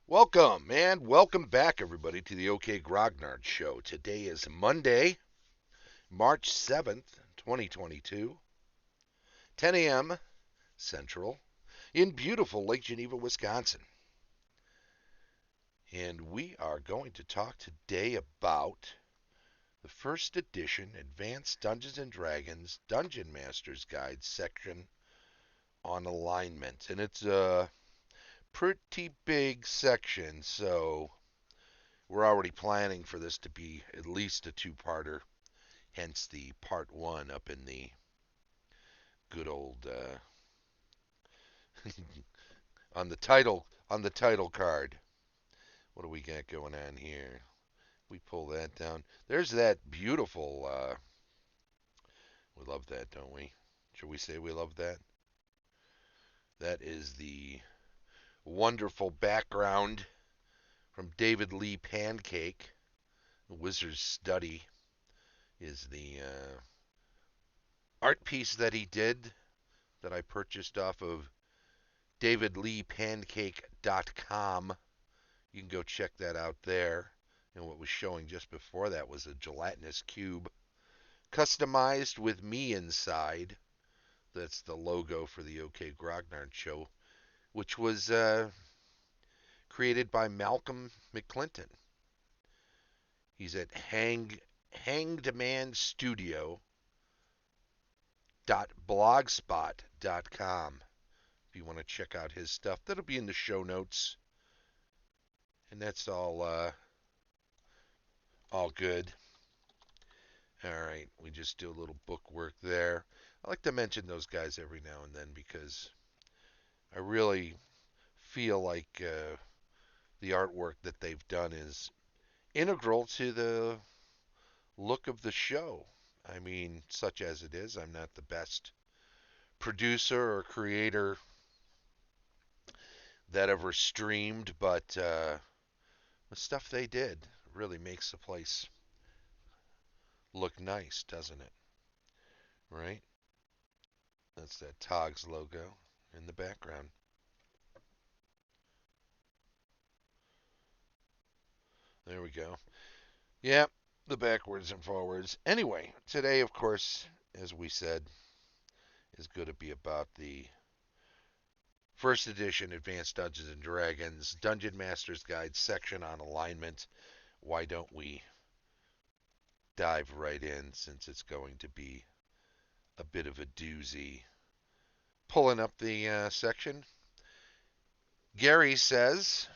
Welcome and welcome back, everybody, to the OK Grognard Show. Today is Monday, March 7th, 2022, 10 a.m. Central, in beautiful Lake Geneva, Wisconsin. And we are going to talk today about the first edition Advanced Dungeons and Dragons Dungeon Masters Guide section on alignment. And it's a pretty big section, so we're already planning for this to be at least a two-parter, hence the part one up in the good old on the title card. What do we got going on here? We pull that down. There's that beautiful. We love that, don't we? Should we say we love that? That is the wonderful background from David Lee Pancake. The Wizard's Study is the art piece that he did that I purchased off of davidleepancake.com. You can go check that out there. And what was showing just before that was a gelatinous cube customized with me inside. That's the logo for the OK Grognard Show, which was created by Malcolm McClinton. He's at hangdemandstudio.blogspot.com. If you want to check out his stuff, that'll be in the show notes. And that's all good. All right, we just do a little book work there. I like to mention those guys every now and then because I really feel like the artwork that they've done is integral to the look of the show. I mean, such as it is, I'm not the best producer or creator that ever streamed, but the stuff they did really makes the place look nice, doesn't it? Right? That's that TOGS logo in the background. There we go. Yeah, the backwards and forwards. Anyway, today, of course, as we said, is going to be about the first edition Advanced Dungeons and Dragons Dungeon Masters Guide section on alignment. Why don't we dive right in since it's going to be a bit of a doozy? Pulling up the section, Gary says,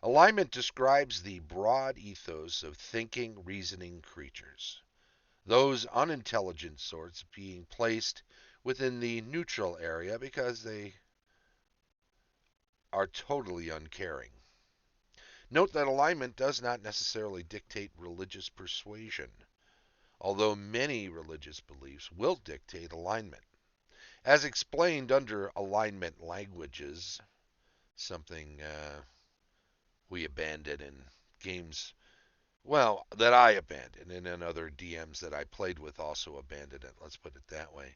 alignment describes the broad ethos of thinking, reasoning creatures. Those unintelligent sorts being placed within the neutral area because they are totally uncaring. Note that alignment does not necessarily dictate religious persuasion, although many religious beliefs will dictate alignment. As explained under alignment languages, something we abandoned in games, well, that I abandoned, and then other DMs that I played with also abandoned it. Let's put it that way.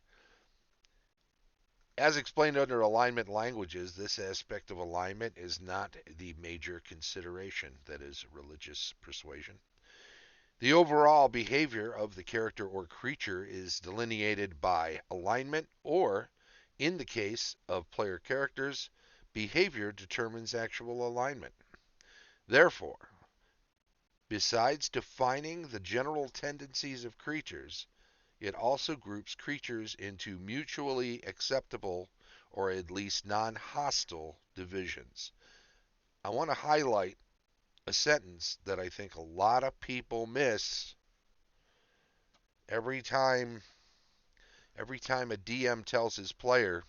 As explained under alignment languages, this aspect of alignment is not the major consideration, that is, religious persuasion. The overall behavior of the character or creature is delineated by alignment, or, in the case of player characters, behavior determines actual alignment. Therefore, besides defining the general tendencies of creatures, it also groups creatures into mutually acceptable or at least non-hostile divisions. I want to highlight a sentence that I think a lot of people miss every time a DM tells his player,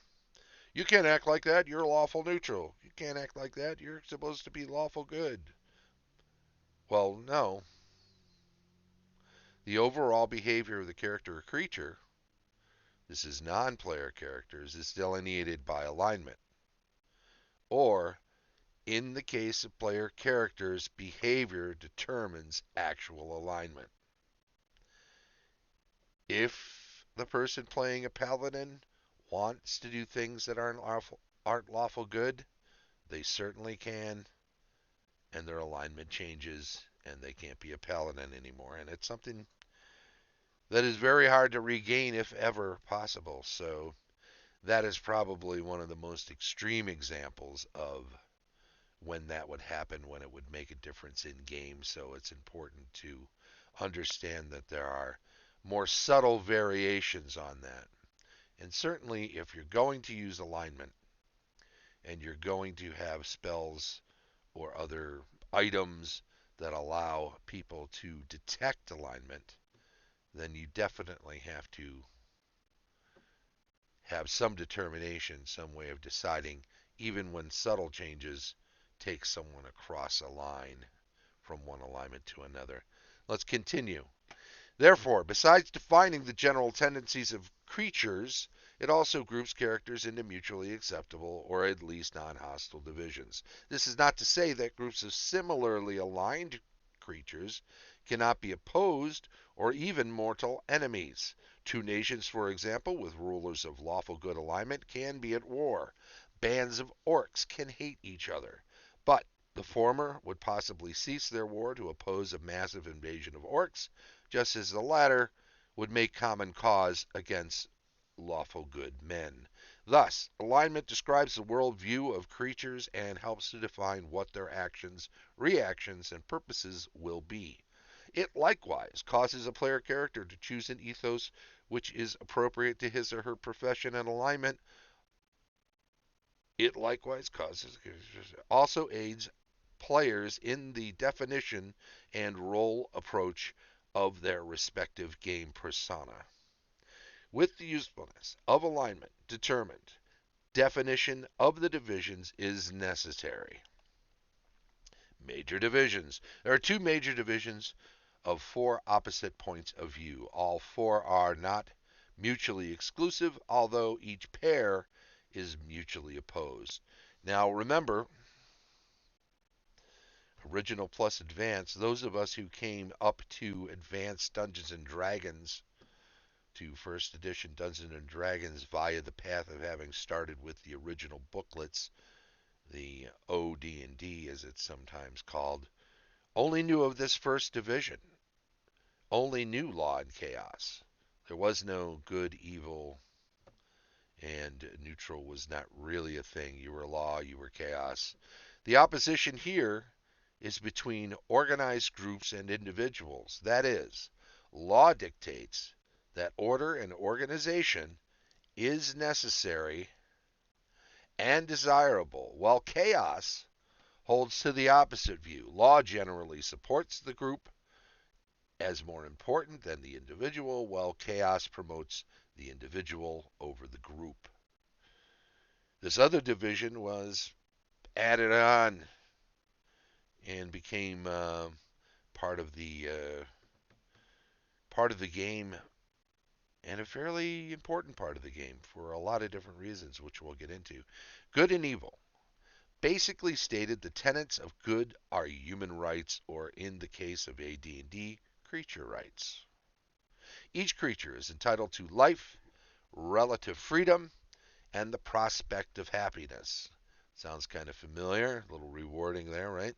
"You can't act like that, you're lawful neutral. You can't act like that, you're supposed to be lawful good." Well, no. The overall behavior of the character or creature, this is non-player characters, is delineated by alignment. Or, in the case of player characters, behavior determines actual alignment. If the person playing a paladin wants to do things that aren't lawful good, they certainly can, and their alignment changes, and they can't be a paladin anymore. And it's something that is very hard to regain if ever possible. So that is probably one of the most extreme examples of when that would happen, when it would make a difference in game. So it's important to understand that there are more subtle variations on that. And certainly, if you're going to use alignment and you're going to have spells or other items that allow people to detect alignment, then you definitely have to have some determination, some way of deciding, even when subtle changes take someone across a line from one alignment to another. Let's continue. Therefore, besides defining the general tendencies of creatures, it also groups characters into mutually acceptable or at least non-hostile divisions. This is not to say that groups of similarly aligned creatures cannot be opposed or even mortal enemies. Two nations, for example, with rulers of lawful good alignment can be at war. Bands of orcs can hate each other. But the former would possibly cease their war to oppose a massive invasion of orcs, just as the latter would make common cause against lawful good men. Thus, alignment describes the world view of creatures and helps to define what their actions, reactions, and purposes will be. It likewise causes a player character to choose an ethos which is appropriate to his or her profession and alignment. It likewise also aids players in the definition and role approach of their respective game persona. With the usefulness of alignment determined, definition of the divisions is necessary. Major divisions. There are two major divisions of four opposite points of view. All four are not mutually exclusive, although each pair is mutually opposed. Now remember, original plus advanced, those of us who came up to advanced Dungeons and Dragons, to first edition Dungeons and Dragons via the path of having started with the original booklets, the OD&D as it's sometimes called, only knew of this first division, only knew law and chaos. There was no good, evil, and neutral was not really a thing. You were law, you were chaos. The opposition here is between organized groups and individuals. That is, law dictates that order and organization is necessary and desirable, while chaos holds to the opposite view. Law generally supports the group as more important than the individual, while chaos promotes the individual over the group. This other division was added on and became part of the game, and a fairly important part of the game for a lot of different reasons, which we'll get into. Good and evil basically stated the tenets of good are human rights, or in the case of AD&D, creature rights. Each creature is entitled to life, relative freedom, and the prospect of happiness. Sounds kind of familiar, a little rewarding there, right?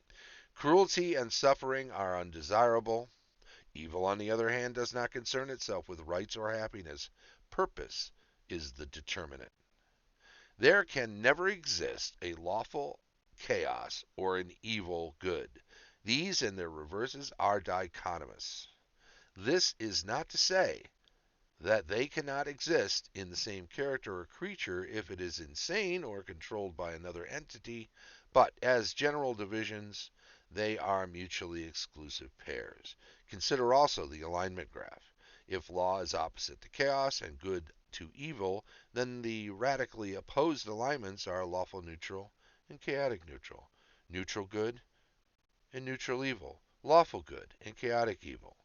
Cruelty and suffering are undesirable. Evil, on the other hand, does not concern itself with rights or happiness. Purpose is the determinant. There can never exist a lawful chaos or an evil good. These and their reverses are dichotomous. This is not to say that they cannot exist in the same character or creature if it is insane or controlled by another entity, but as general divisions, they are mutually exclusive pairs. Consider also the alignment graph. If law is opposite to chaos and good to evil, then the radically opposed alignments are lawful neutral and chaotic neutral, neutral good and neutral evil, lawful good and chaotic evil,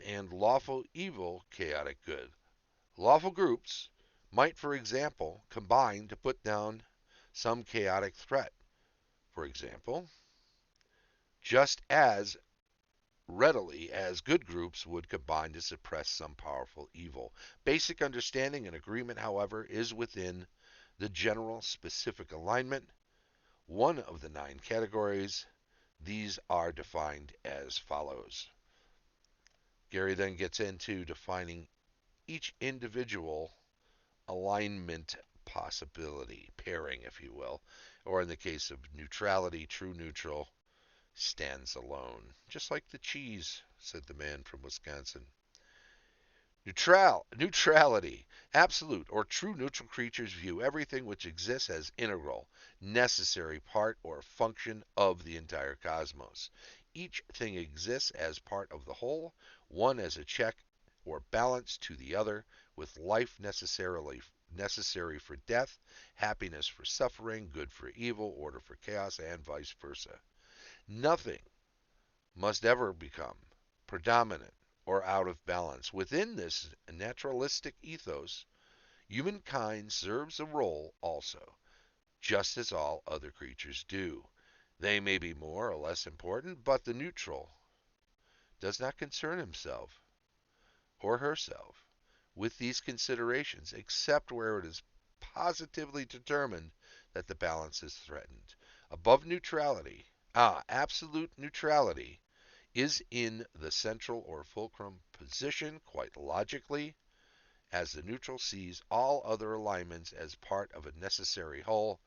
and lawful evil, chaotic good. Lawful groups might, for example, combine to put down some chaotic threat. For example, just as readily as good groups would combine to suppress some powerful evil. Basic understanding and agreement, however, is within the general specific alignment. one of the 9 categories. These are defined as follows. Gary then gets into defining each individual alignment possibility, pairing, if you will, or in the case of neutrality, true neutral stands alone. Just like the cheese, said the man from Wisconsin. Neutrality. Absolute or true neutral creatures view everything which exists as integral, necessary part or function of the entire cosmos. Each thing exists as part of the whole, one as a check or balance to the other, with life necessary for death, happiness for suffering, good for evil, order for chaos, and vice versa. Nothing must ever become predominant or out of balance. Within this naturalistic ethos, humankind serves a role also, just as all other creatures do. They may be more or less important, but the neutral does not concern himself or herself with these considerations, except where it is positively determined that the balance is threatened. Above neutrality, absolute neutrality is in the central or fulcrum position, quite logically, as the neutral sees all other alignments as part of a necessary whole.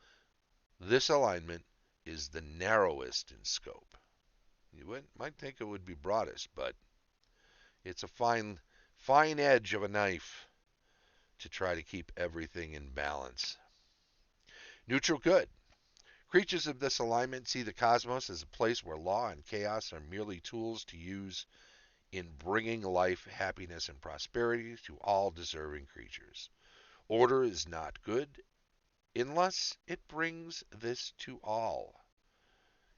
This alignment is the narrowest in scope. You might think it would be broadest, but it's a fine edge of a knife to try to keep everything in balance. Neutral good. Creatures of this alignment see the cosmos as a place where law and chaos are merely tools to use in bringing life, happiness, and prosperity to all deserving creatures. Order is not good unless it brings this to all.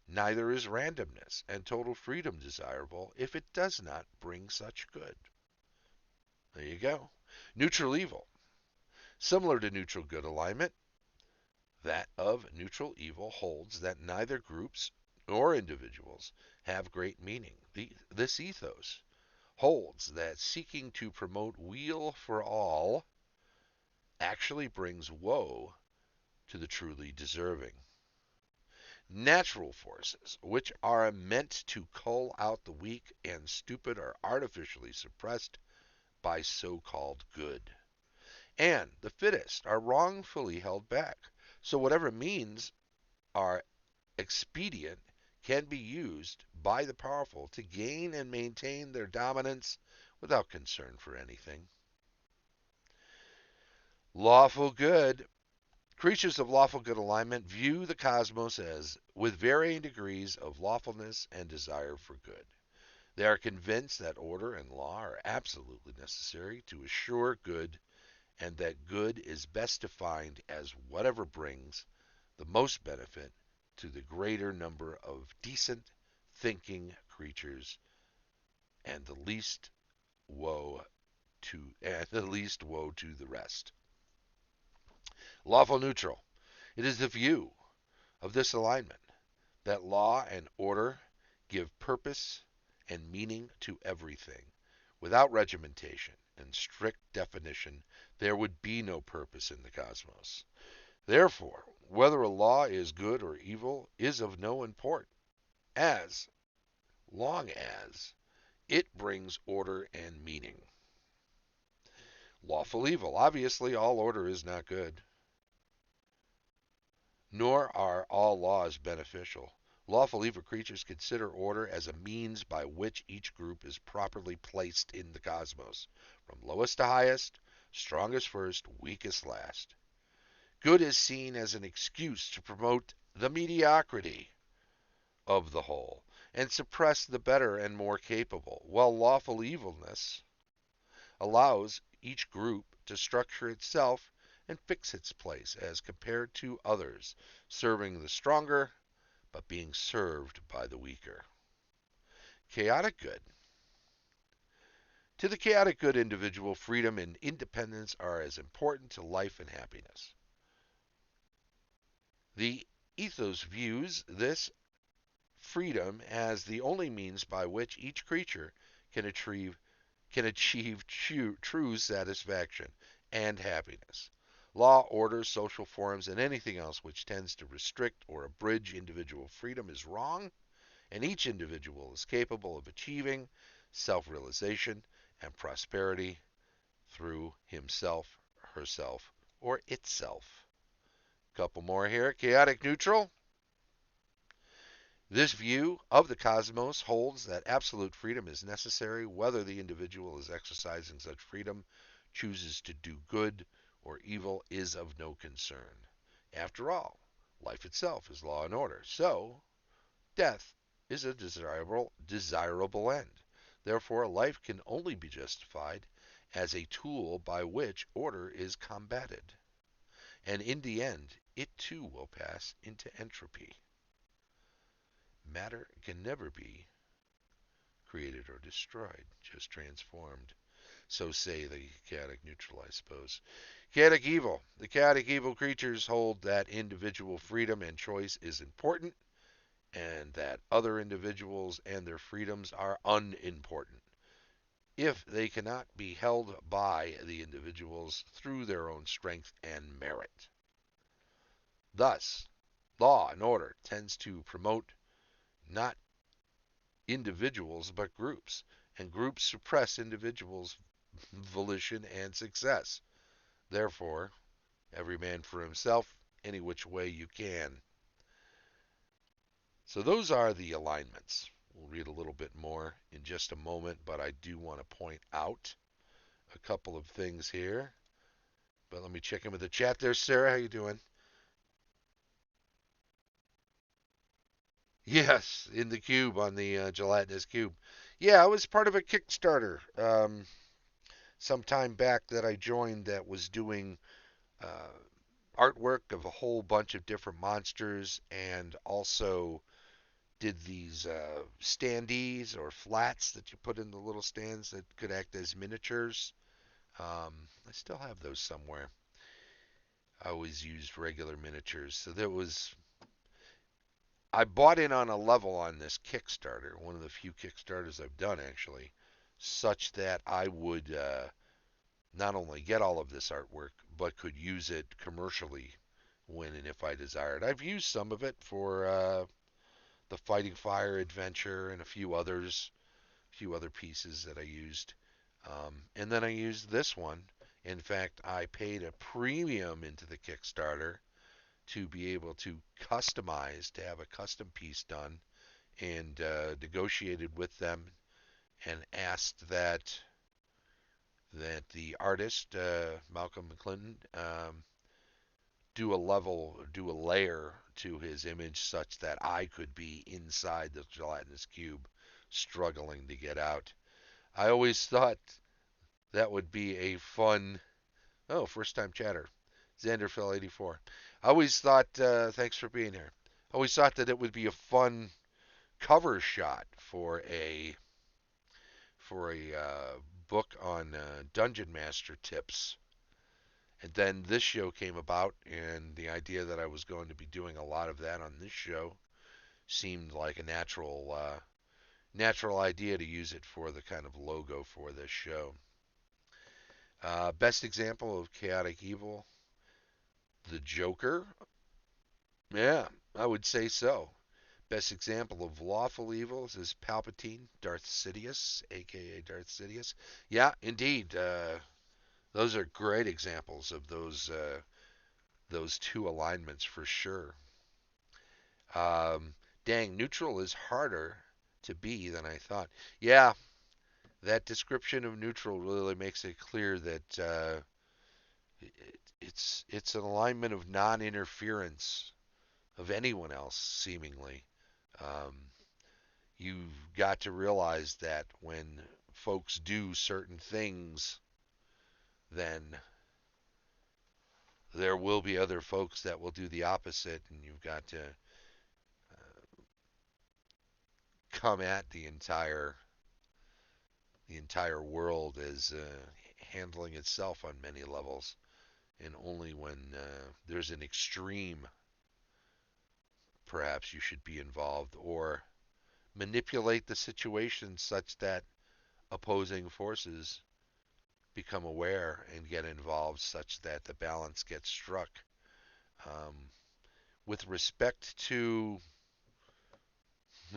Neither is randomness and total freedom desirable if it does not bring such good. There you go. Neutral evil. Similar to neutral good alignment, that of neutral evil holds that neither groups nor individuals have great meaning. This ethos holds that seeking to promote weal for all actually brings woe to the truly deserving. Natural forces, which are meant to cull out the weak and stupid, are artificially suppressed by so-called good. And the fittest are wrongfully held back. So whatever means are expedient can be used by the powerful to gain and maintain their dominance without concern for anything. Lawful good. Creatures of lawful good alignment view the cosmos as with varying degrees of lawfulness and desire for good. They are convinced that order and law are absolutely necessary to assure good, and that good is best defined as whatever brings the most benefit to the greater number of decent, thinking creatures, and the least woe to the rest. Lawful neutral. It is the view of this alignment that law and order give purpose and meaning to everything. Without regimentation and strict definition, there would be no purpose in the cosmos. Therefore, whether a law is good or evil is of no import, as long as it brings order and meaning. Lawful evil. Obviously, all order is not good, nor are all laws beneficial. Lawful evil creatures consider order as a means by which each group is properly placed in the cosmos, from lowest to highest, strongest first, weakest last. Good is seen as an excuse to promote the mediocrity of the whole and suppress the better and more capable, while lawful evilness allows each group to structure itself and fix its place as compared to others, serving the stronger but being served by the weaker. Chaotic good. To the chaotic good individual, freedom and independence are as important to life and happiness. The ethos views this freedom as the only means by which each creature can achieve true satisfaction and happiness. Law, order, social forms, and anything else which tends to restrict or abridge individual freedom is wrong, and each individual is capable of achieving self-realization and prosperity through himself, herself, or itself. Couple more here. Chaotic neutral. This view of the cosmos holds that absolute freedom is necessary whether the individual is exercising such freedom, chooses to do good or evil is of no concern. After all, life itself is law and order, so death is a desirable end. Therefore, life can only be justified as a tool by which order is combated. And in the end, it too will pass into entropy. Matter can never be created or destroyed, just transformed. So say the chaotic neutral, I suppose. Chaotic evil. The chaotic evil creatures hold that individual freedom and choice is important, and that other individuals and their freedoms are unimportant if they cannot be held by the individuals through their own strength and merit. Thus, law and order tends to promote not individuals but groups, and groups suppress individuals' volition and success. Therefore, every man for himself, any which way you can. So those are the alignments. We'll read a little bit more in just a moment, but I do want to point out a couple of things here. But let me check in with the chat there, Sarah. How you doing? Yes, in the cube on the gelatinous cube. Yeah, I was part of a Kickstarter some time back that I joined that was doing uh, artwork of a whole bunch of different monsters and also did these standees or flats that you put in the little stands that could act as miniatures. I still have those somewhere. I always used regular miniatures. So there was I bought in on a level on this Kickstarter, one of the few Kickstarters I've done actually, such that I would not only get all of this artwork, but could use it commercially when and if I desired. I've used some of it for the Fighting Fire adventure and a few other pieces that I used. And then I used this one. In fact, I paid a premium into the Kickstarter to be able to customize, to have a custom piece done, and negotiated with them and asked that the artist Malcolm McClinton do a layer to his image such that I could be inside the gelatinous cube, struggling to get out. I always thought that would be a fun. Oh, first time chatter. Xanderfell84. I always thought, thanks for being here. I always thought that it would be a fun cover shot for a book on Dungeon Master tips. And then this show came about, and the idea that I was going to be doing a lot of that on this show seemed like a natural idea to use it for the kind of logo for this show. Best example of chaotic evil, the Joker. Yeah, I would say so. Best example of lawful evils is Palpatine, Darth Sidious, aka Darth Sidious. Yeah, indeed. Those are great examples of those two alignments for sure. Um, Dang, neutral is harder to be than I thought. Yeah, that description of neutral really makes it clear that it's an alignment of non-interference of anyone else, seemingly. Um, you've got to realize that when folks do certain things, then there will be other folks that will do the opposite, and you've got to come at the entire world as handling itself on many levels, and only when there's an extreme, perhaps you should be involved or manipulate the situation such that opposing forces become aware and get involved such that the balance gets struck. Um, with respect to,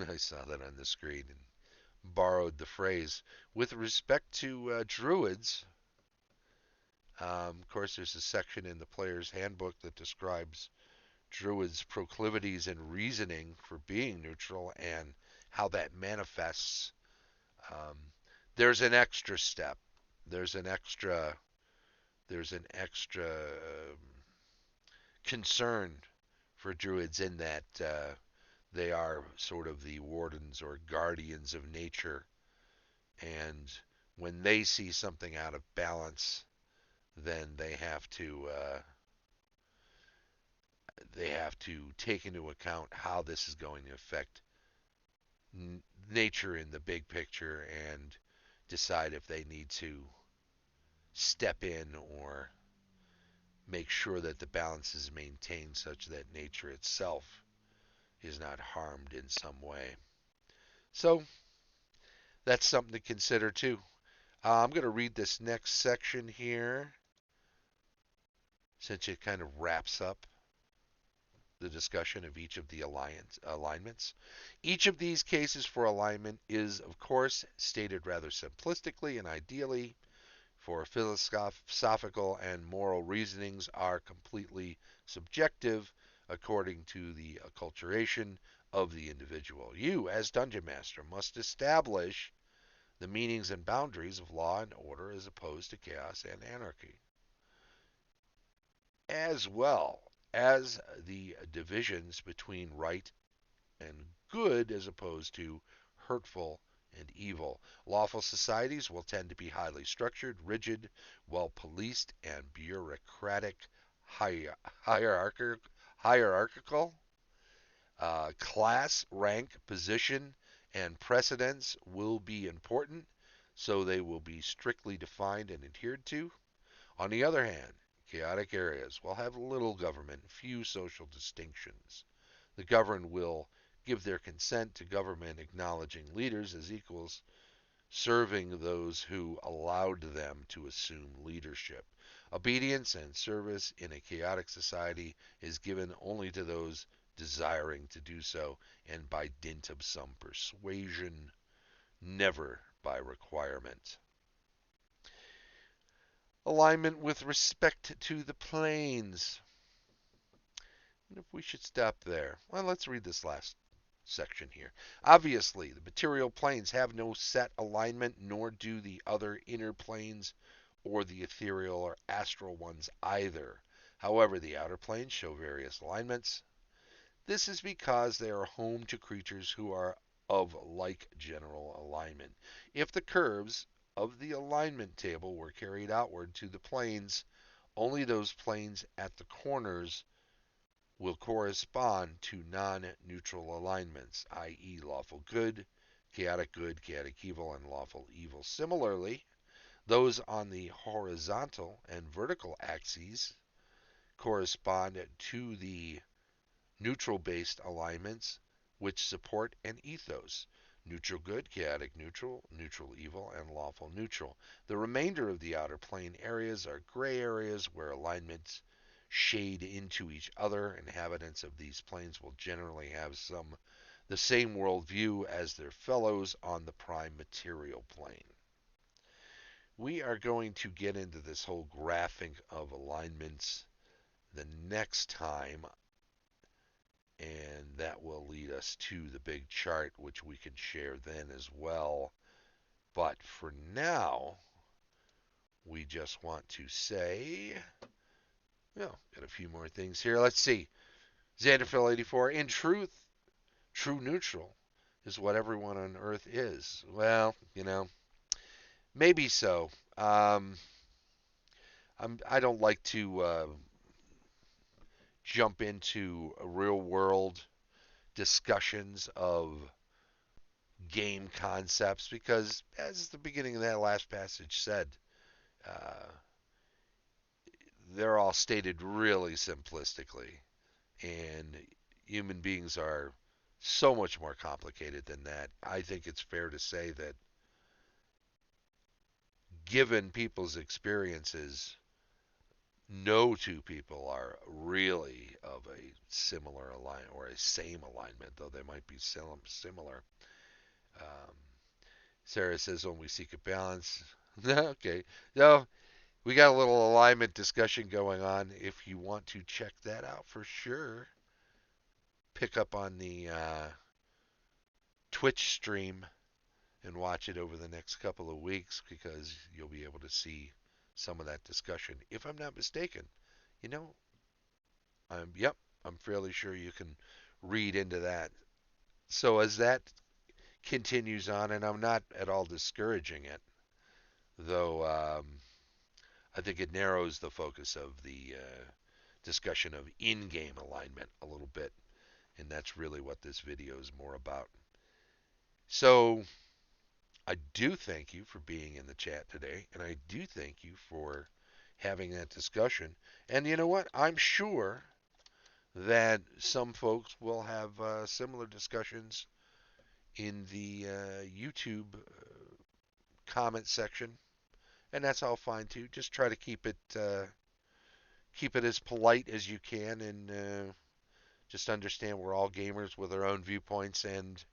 I saw that on the screen and borrowed the phrase, with respect to Druids, of course, there's a section in the player's handbook that describes Druids' proclivities and reasoning for being neutral and how that manifests. Um, there's an extra step. There's an extra. There's an extra concern for Druids in that they are sort of the wardens or guardians of nature, and when they see something out of balance, then they have to take into account how this is going to affect nature in the big picture and decide if they need to step in or make sure that the balance is maintained such that nature itself is not harmed in some way. So that's something to consider too. I'm going to read this next section here since it kind of wraps up the discussion of each of the alignments. Each of these cases for alignment is, of course, stated rather simplistically and ideally, for philosophical and moral reasonings are completely subjective according to the acculturation of the individual. You, as Dungeon Master, must establish the meanings and boundaries of law and order as opposed to chaos and anarchy, as well as the divisions between right and good as opposed to hurtful and evil. Lawful societies will tend to be highly structured, rigid, well policed, and bureaucratic, hierarchical. hierarchical. Class, rank, position, and precedence will be important, so they will be strictly defined and adhered to. On the other hand, chaotic areas will have little government, few social distinctions. The governed will give their consent to government acknowledging leaders as equals, serving those who allowed them to assume leadership. Obedience and service in a chaotic society is given only to those desiring to do so, and by dint of some persuasion, never by requirement. Alignment with respect to the planes. And if we should stop there, well, let's read this last section here. Obviously, the material planes have no set alignment, nor do the other inner planes or the ethereal or astral ones either. However, the outer planes show various alignments. This is because they are home to creatures who are of like general alignment. If the curves of the alignment table were carried outward to the planes, only those planes at the corners will correspond to non-neutral alignments, i.e. lawful good, chaotic, evil, and lawful evil. Similarly, those on the horizontal and vertical axes correspond to the neutral-based alignments which support an ethos: neutral good, chaotic neutral, neutral evil, and lawful neutral. The remainder of the outer plane areas are gray areas where alignments shade into each other. Inhabitants of these planes will generally have the same worldview as their fellows on the prime material plane. We are going to get into this whole graphing of alignments the next time, and that will lead us to the big chart, which we can share then as well. But for now, we just want to say, well, got a few more things here. Let's see. Xanderphil84, in truth, true neutral is what everyone on Earth is. Well, maybe so. I don't like to jump into real world discussions of game concepts because, as the beginning of that last passage said, uh, they're all stated really simplistically, and human beings are so much more complicated than that. I think it's fair to say that given people's experiences, no two people are really of a similar alignment or a same alignment, though they might be similar. Um, Sarah says when we seek a balance. Okay. So we got a little alignment discussion going on. If you want to check that out for sure, pick up on the Twitch stream and watch it over the next couple of weeks because you'll be able to see some of that discussion. If I'm not mistaken, you know, I'm fairly sure you can read into that. So as that continues on, and I'm not at all discouraging it, though I think it narrows the focus of the discussion of in-game alignment a little bit, and that's really what this video is more about. So I do thank you for being in the chat today, and I do thank you for having that discussion. And you know what? I'm sure that some folks will have similar discussions in the YouTube comment section, and that's all fine too. Just try to keep it as polite as you can, and just understand we're all gamers with our own viewpoints, and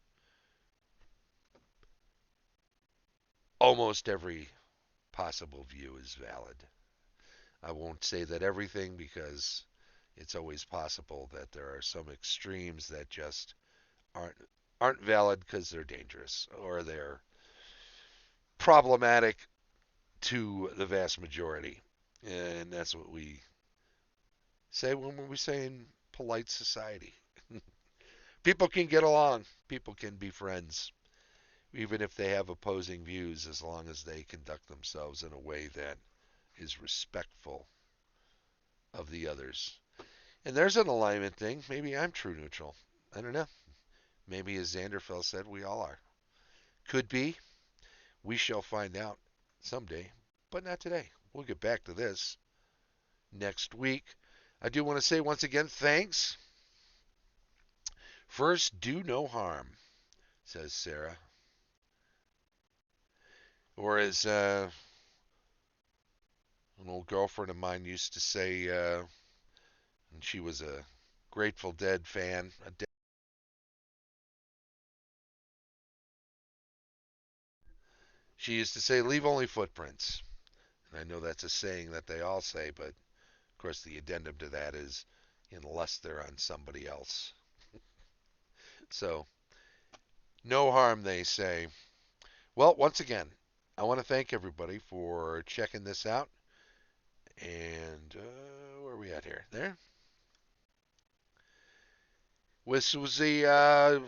almost every possible view is valid. I won't say that everything because it's always possible that there are some extremes that just aren't aren't valid because they're dangerous or they're problematic to the vast majority. And that's what we say when we say in polite society. People can get along. People can be friends, even if they have opposing views, as long as they conduct themselves in a way that is respectful of the others. And there's an alignment thing. Maybe I'm true neutral. I don't know. Maybe, as Zanderfeld said, we all are. Could be. We shall find out someday, but not today. We'll get back to this next week. I do want to say once again, thanks. First, do no harm, says Sarah. Or as an old girlfriend of mine used to say, and she was a Grateful Dead fan. She used to say, leave only footprints. And I know that's a saying that they all say, but of course the addendum to that is unless they're on somebody else. So, no harm, they say. Well, once again, I want to thank everybody for checking this out. And where are we at here? There. This was the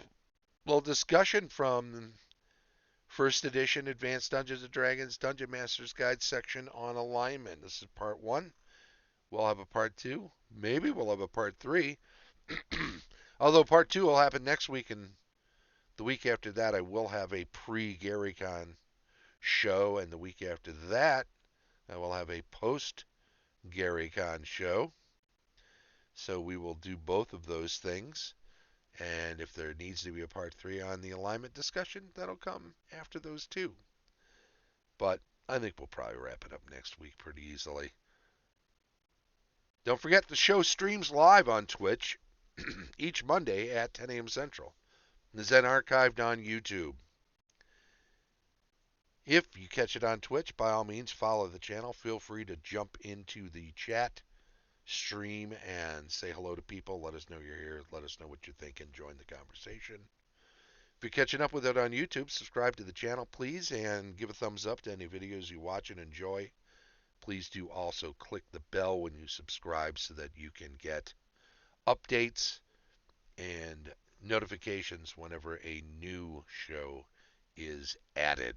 little discussion from First Edition Advanced Dungeons and Dragons Dungeon Masters Guide section on alignment. This is part one. We'll have a part two. Maybe we'll have a part three. Although part two will happen next week, and the week after that, I will have a pre-GaryCon show, and the week after that, I will have a post-GaryCon show. So we will do both of those things. And if there needs to be a part three on the alignment discussion, that'll come after those two. But I think we'll probably wrap it up next week pretty easily. Don't forget the show streams live on Twitch each Monday at 10 a.m. Central. It's then archived on YouTube. If you catch it on Twitch, by all means, follow the channel. Feel free to jump into the chat stream and say hello to people. Let us know you're here. Let us know what you think and join the conversation. If you're catching up with it on YouTube, subscribe to the channel, please, and give a thumbs up to any videos you watch and enjoy. Please do also click the bell when you subscribe so that you can get updates and notifications whenever a new show is added.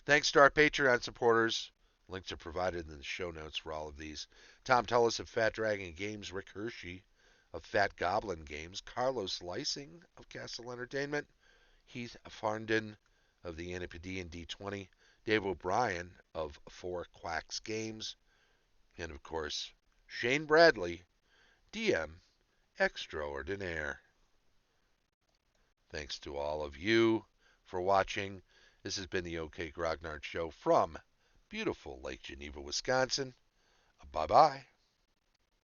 Thanks to our Patreon supporters. Links are provided in the show notes for all of these. Tom Tullis of Fat Dragon Games, Rick Hershey of Fat Goblin Games, Carlos Lysing of Castle Entertainment, Heath Farndon of the AD&D 20, Dave O'Brien of 4 Quacks Games, and of course, Shane Bradley, DM Extraordinaire. Thanks to all of you for watching. This has been the OK Grognard Show from beautiful Lake Geneva, Wisconsin. Bye bye.